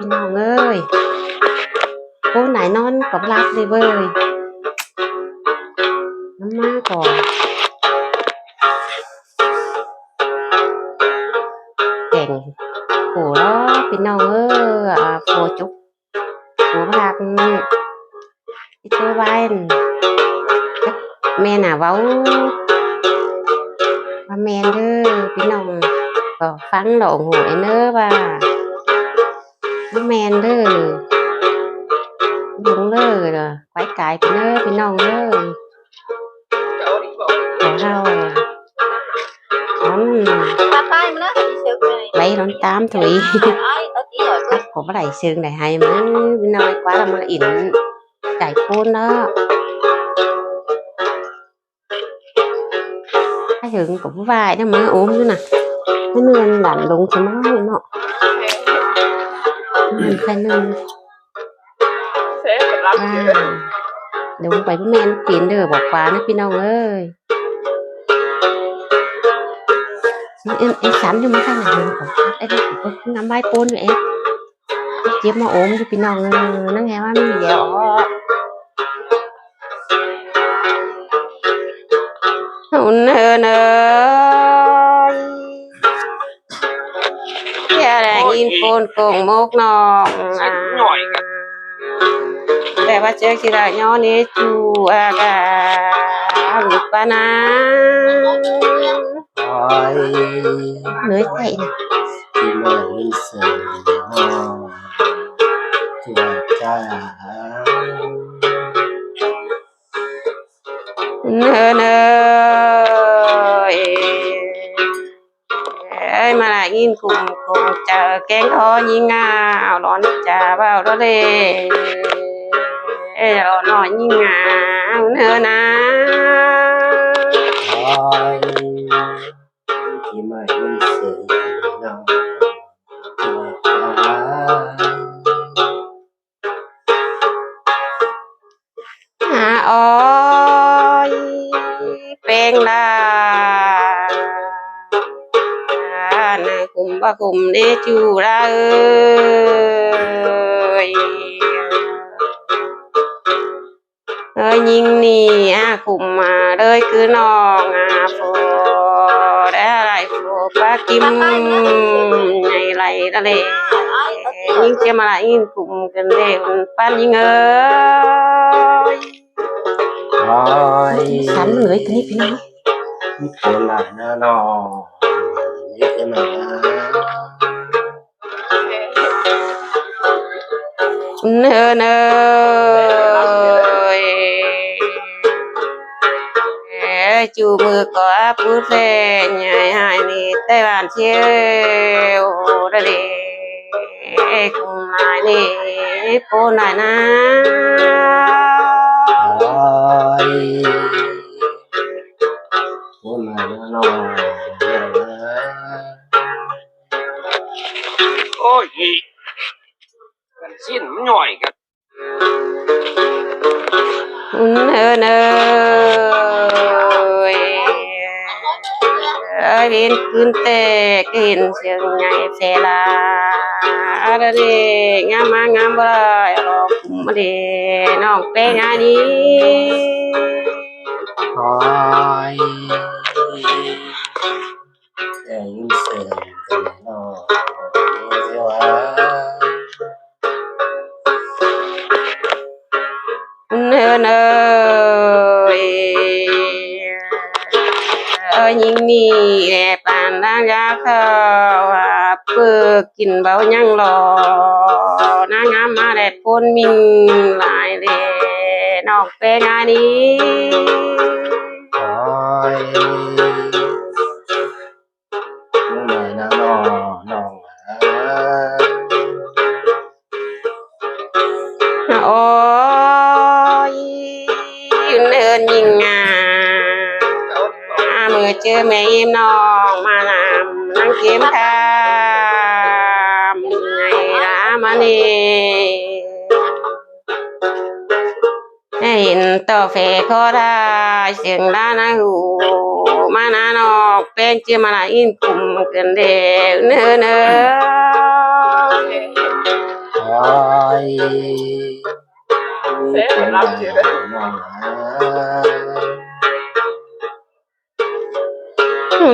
พี่น้องเอ้ยโอ้ไหนนอนกับรับเลยเว้ยน้ำมาก่อนเก่งโหล้อพี่น้องเอ้ยโผจุกหัวพักอีเตอร์ไว้แม่น่ะเว้าว่าแม่เด้อพี่น้องก็ฟังหลงหูไอ้เน้อว่าแม่เด้อลุงเลยล่ะไว้กายพี่เน้อพี่น้องเด้อขอเฮาlấy đón tám thủy có cái đại xương này hay mà nói quá là mà ịn chạy phôn đó cái hưởng cũng vài đó mà ốm nữa nè cái nương lạnh đúng cho nó nữa nọ mình phải nương đúng vậy men tiền được bỏ quá nó pin ông ơi em sắm cho mấy cái này em cũng ngắm bay phôn rồi em chiếc mà ốm cho pin ông nó nghe quá mình dẻo hôn hơn ơi giờ là in phôn cùng mốc nọ để bắt chơi khi là nhỏ nế chu cả lục ba na lưới thầy nè thì mà lên sờ thì là cha hơn ơi ơi mà lại in cùng chờ kén khó như ngào đón trà vào đó đi nó như ngào hơn thì mà lên sờ nào ôi phèn là này cùng ba cùng đi chu ra ơi nhìn nì cùng mà đời cứ nòng phô đã lại phô ba kim ngày lại ra lệ nhưng che mà lại in cùng gần để pan nhìn ơi sắm lưới cái này nó cái lại nó như thế này hơn ơi chú mưa có phút về nhảy hai nì tay bàn chiều đây đi cùng lại nì cô lại na cô này nó ôi gần xin nhỏi cả hơn ơi bên cơn tê cái hình trường nhảy xe là đây đi ngắm bơi cũng đi nó bé ngay đi thôi để những sự nó hơn ơi nhìn nì đẹp bàn đang ra khờ bơ kín bao nhang lò na ngắm mà đẹp phôn mình lại để nó bé ngay đi thôi cô này nó ôi hơn nhìn mưa chưa mẹ em non mà làm năng kiếm tham ngày đã mà nè hình tờ phê khó ra xương đá na hù mà na nó bên chưa mà là in cùng cần để nữa ยเป็นไรน้อง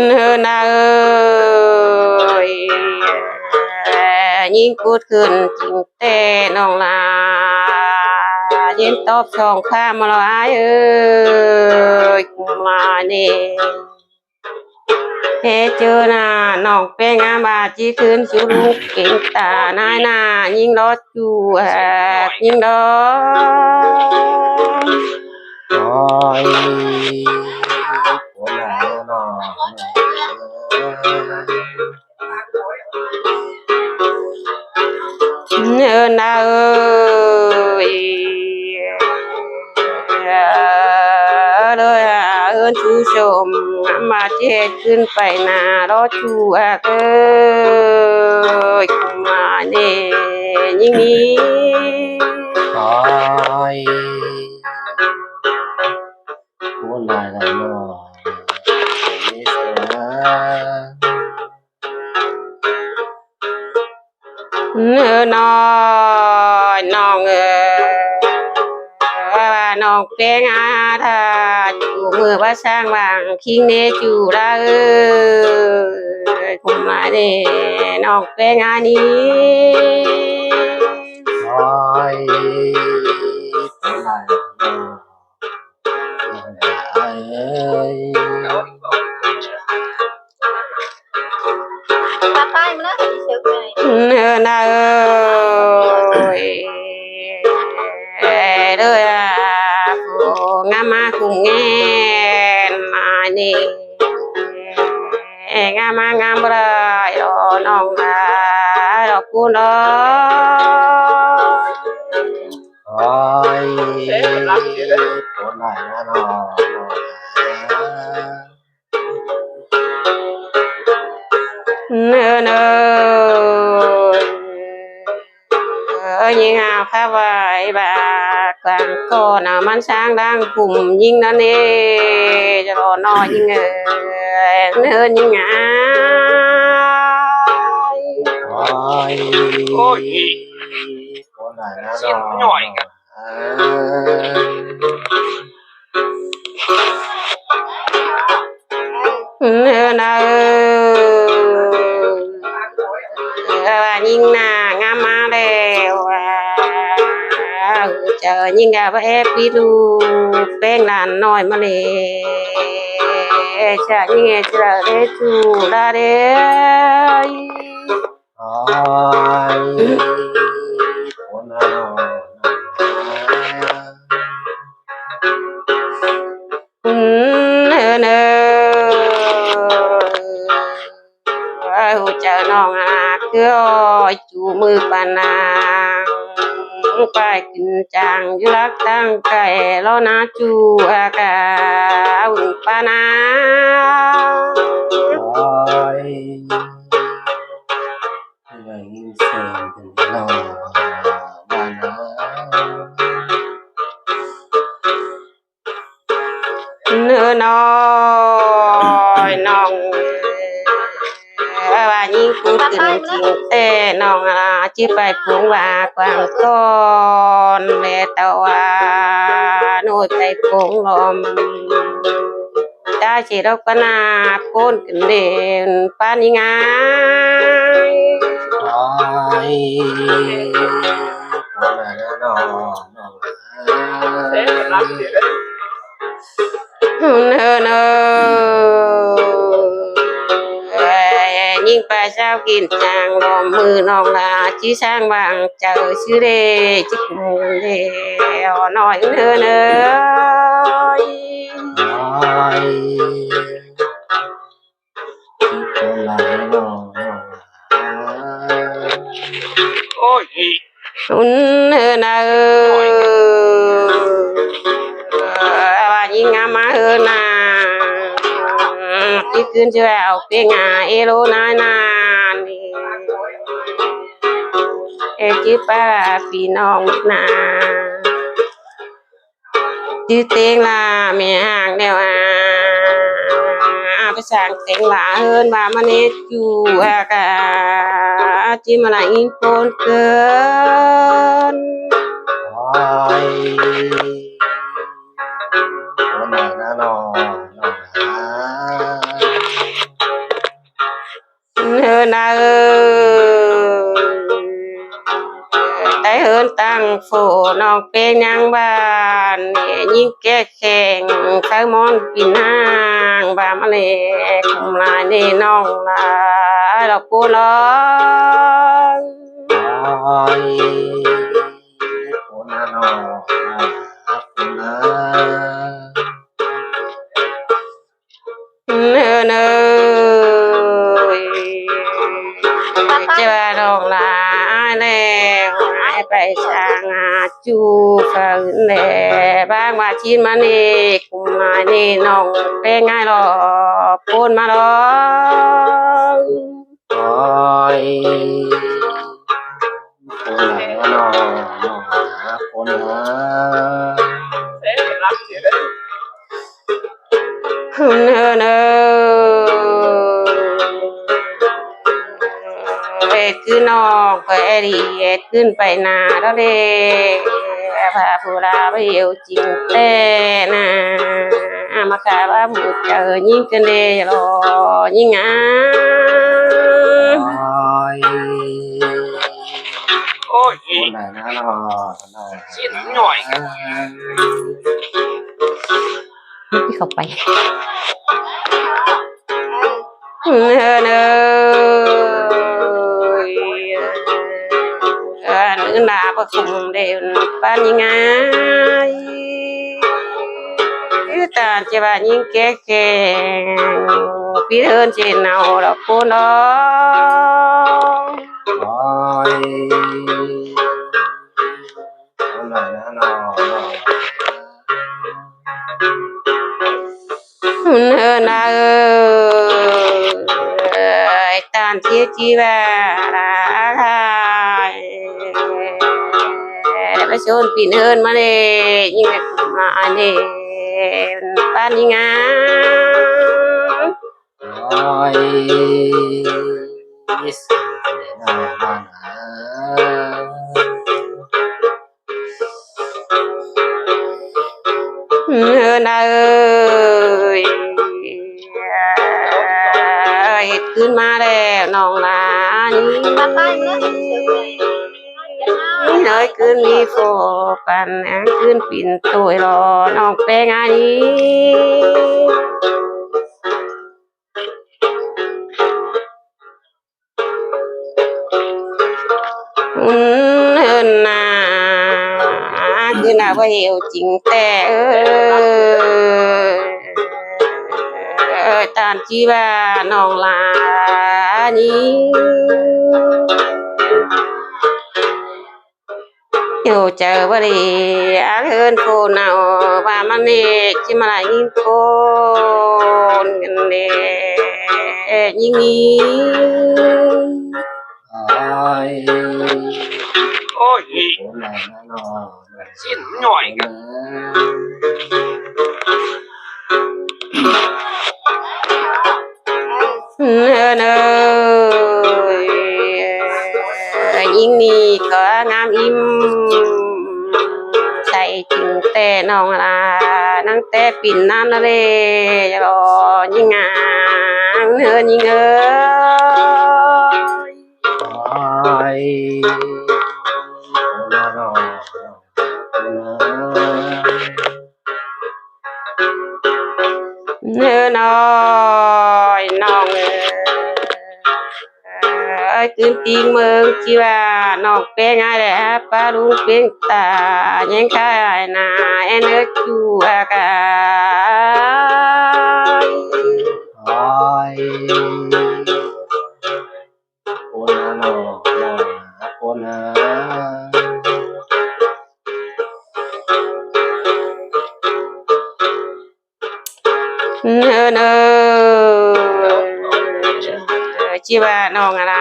เนินนาเอ้ยยิ่งพูดขึ้นจริงแต่น้องลายินตอบสองข้ามมาแล้วเอ้ยมาเนี่เทเจอหน้าน้องเป็นงามบาจีคืนสุลูกเก่งตานายหน้ายิ่งรอดจูยิ่งรอ โอ้ยเป็นไรน้อง เนินนาเอ้ยเลยชูชมมาเจ็ดขึ้นไปนารอชูเอ้ยมาเนี่ยยิ่งนี้ โอ้ยเป็นไรน้องนี่เสีย เนื้อน้อยน้องน้องเป็นอาทาจูมือว่าสร้างวางคิงเนจูละคุมมาเดน้องเป็นอานี้ โอ้ยเป็นไรเอ้ย ta tay mà nó thì sự này เนื้อนาเอ้ยเด้อผู้งามมาคุงแงนมานี่งามมางามบ่ได้ดอกน้องลาดอกกูน้อย โอ้ยเป็นไรน้อง เนื้อเนื้อยิงหาวข้าไว้บากลางก้อนมันช้างดังกลุ่มยิงนั่นเองจะรอน้อยยิงเนื้อยิงหา โอ้ย โอ้ย เป็นไร สิ้น น้อง หน่อยกัน เนื้อเนื้อยิงหน้างามมาแล้วเจอยิงกับเอฟพี่ดูแป้งนานน้อยมาเลยชายิงเจอเดจูลาเดย โอ้ยเป็นไรน้อง เนื้อเนื้อเจอน้องอาคือจูมือปานางไปกินจางยุรักตั้งไก่แล้วนะจูอากาอุ่นปานา โอ้ยไม่เสียงเป็นน้องบ้านนะ เนื้อน้อยน้องว่ายิ่งพูดถึงจริงแต่น้องจีไปปรุงว่ากวางก้อนแม่ตะว่าโน่ยไปปรุงลมได้เฉดอกปนาโคนกันเด่นปานิงาย โอ้ยเป็นไรน้องน้อง เนื้อเนื้อยิ่งไปเช้ากินจางลมมือน้องลาจีช่างบางเจอชื่อเดจิกุมเดน้อยเนื้อเนื้อ โอ้ยเป็นไรน้องน้อง โอ้ย อุ่นเนื้อเนื้อว่ายิ่งงามมาเฮนาที่คืนเช้าเป็นงาเอโลนานานี่จิป้าพี่น้องนาจื้อเต็งลาแม่ห่างเดียวไปสั่งเต็งลาเฮินว่ามันเนจูอากา จิมาละอินโปนเกิน ôi con này nó nò hả เฮินเอได้เฮินตั้งโฟน้องเป็นยังบ้านยิ่งแก่แข่งใช้มอนปีนห้างบามาเลยคุมลายนี่น้องลาดอกกูร้อง ôi con nó con nó เนยจะว่าดอกลาแล้วหายไปช่างอาจูฝืนแหล่บ้างว่าชินมานี่กุมมานี่น้องเป็นไงหรอพูดมาหรอ ôi con này nó hả con nó เนยคือน้องไปดีขึ้นไปนาแล้วเด้พาผู้ลาไปเอวจริงแต่นะมาขาว่าหมูเจอยิ่งกันเดยรอยิ่งอ่ะ ôi Ôi gì con này nó Xin nhỏi cả ที่เขาไปเนยนึกหนาประคุมเดินป้านยังไงตาจะว่ายิ่งแก่แก่พี่เอิญเจนเอาดอกกูน้อง ôi con này nó นาตานเทียจีว่าไปชนปีนเฮินมาเลยยิ่งแบบมาเนี่ยป้านยังไง ôi nó hả นาขึ้นมาแล้วน้องลานี่ Ba tay nữa thì sướng này. เนยขึ้นมีโฟปันขึ้นปิ่นตัวรอน้องแป้งอันนี้เอินนาคือนาว่าเหี่ยวจริงแต่ตามที่ว่าน้องลานี้อยู่เจอบ่ได้อาเฮินโฟนเอาว่ามันนี่จิมาลายินโฟนกันเด้ยิ่งนี้ ôi Ôi gì con này nó Xin nhỏi cảเนยยิ่งนี้ก็งามอิ่มใส่จริงแต่น้องลานั่งแต่ปิ่นนั่นละเลยรอยิ่งงามเนินยิ่งเอ้ย ôi con nó เนื้อน้อยน้องขึ้นตีเมืองที่ว่าน้องเป็นไงแหละป้าลุงเป็นตายังขายนาเอ็นจูอากา ôi con nó hả con nó เนยชีว่าน้องอะไร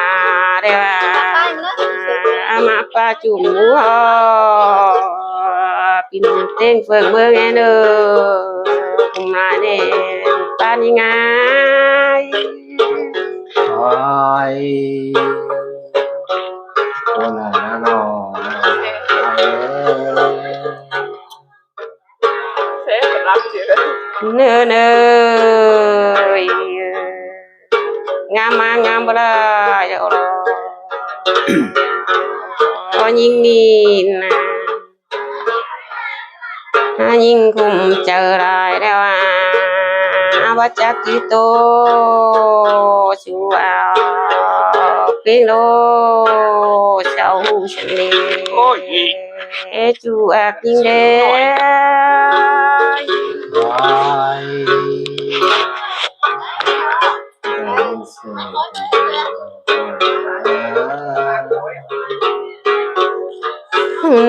เรียกว่า Ba tay nữa thì sướng này. มาป้าจุ่มหมูฮอปิ่นเต้งเฟิงเมืองแอนเดอคุมลายเนี่ยป้านี่ไง ôi คนละนอน เซ่เป็นรับเสือ เนื้อเนยงามมางามบ่ล่ะเจ้าล่ะก็ยิ่งนี่นะยิ่งคุมเจอรายแล้วว่าจักกี่โตชูเอาเพียงโลเจ้าฉันเลยจูอักยิ่งเด้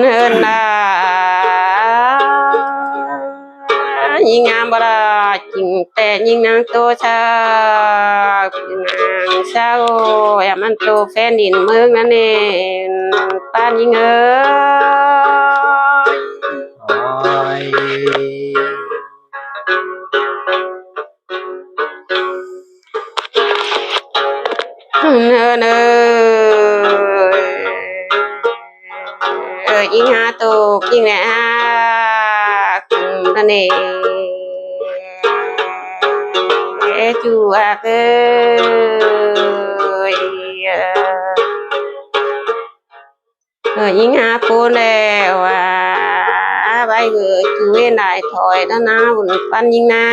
เนินนายิ่งงามบลาจริงแต่ยิ่งนางโตชาคือนางเศร้าอย่ามันโตแฟนดินเมืองนั่นเองป้านยิ่งเนินยิ่งหาตกยิ่งแหน่นั่นเองจูอักยิ่งหาปูแล้วใบเกอจูเวนได้ถอยแล้วนะบุญปันยิ่งนะ